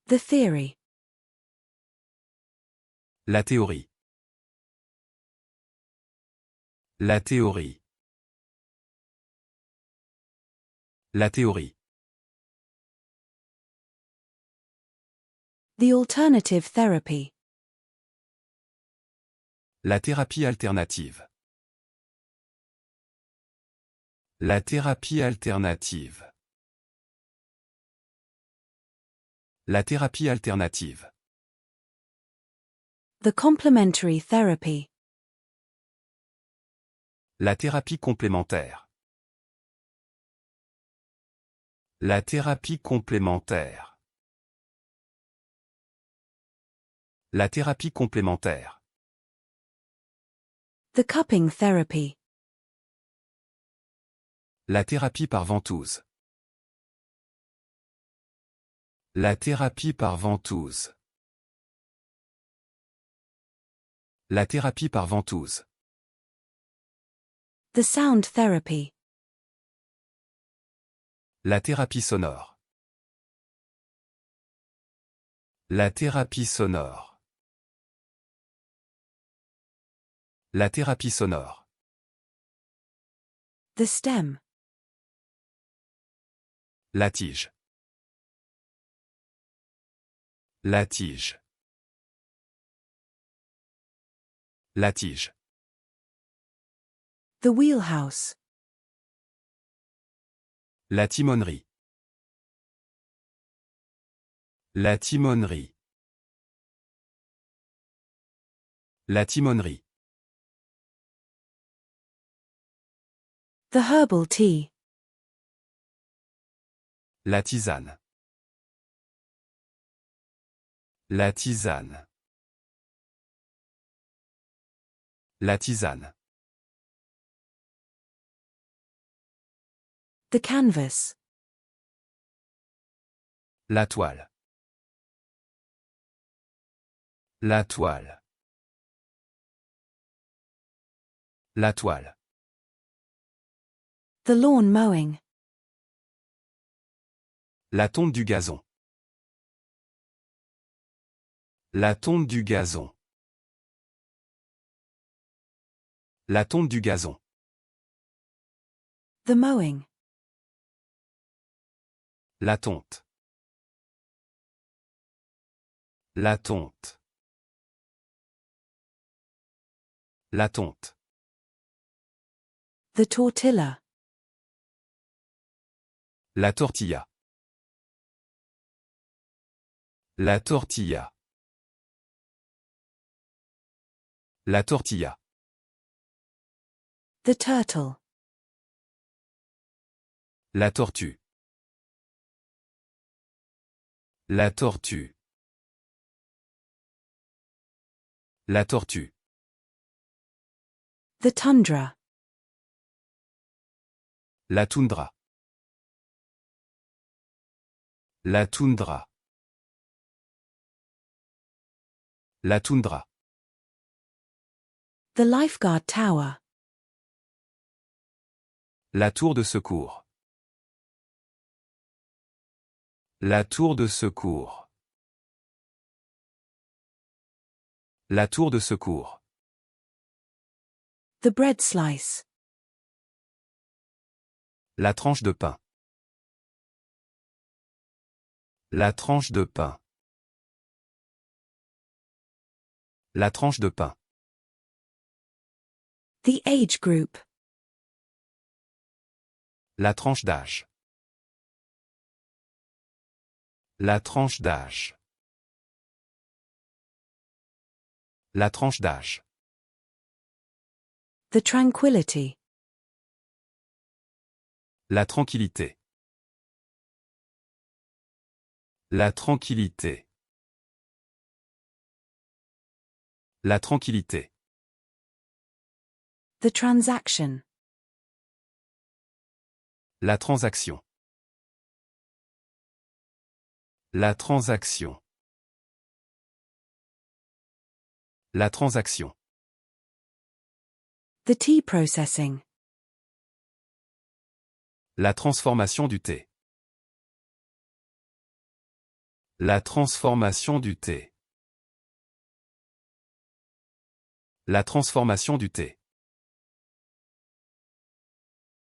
The theory. La théorie. La théorie. La théorie. The alternative therapy. La thérapie alternative. La thérapie alternative. La thérapie alternative. The complementary therapy. La thérapie complémentaire. La thérapie complémentaire. La thérapie complémentaire. The cupping therapy. La thérapie par ventouse. La thérapie par ventouse. La thérapie par ventouse. The sound therapy. La thérapie sonore. La thérapie sonore. La thérapie sonore. The stem. La tige. La tige. La tige. The wheelhouse. La timonerie. La timonerie. La timonerie. The herbal tea. La tisane. La tisane. La tisane. The canvas. La toile. La toile. La toile. The lawn mowing. La tonte du gazon. La tonte du gazon. La tonte du gazon. The mowing. La tonte. La tonte. La tonte. The tortilla. La tortilla. La tortilla. La tortilla. The turtle. La tortue. La tortue. La tortue. The tundra. La toundra. La toundra. La toundra. The lifeguard tower. La tour de secours. La tour de secours. La tour de secours. The bread slice. La tranche de pain. La tranche de pain. La tranche de pain. The age group. La tranche d'âge. La tranche d'âge. La tranche d'âge. The tranquility. La tranquillité. La tranquillité. La tranquillité. The transaction. La transaction. La transaction. La transaction. The tea processing. La transformation du thé. La transformation du thé. La transformation du thé.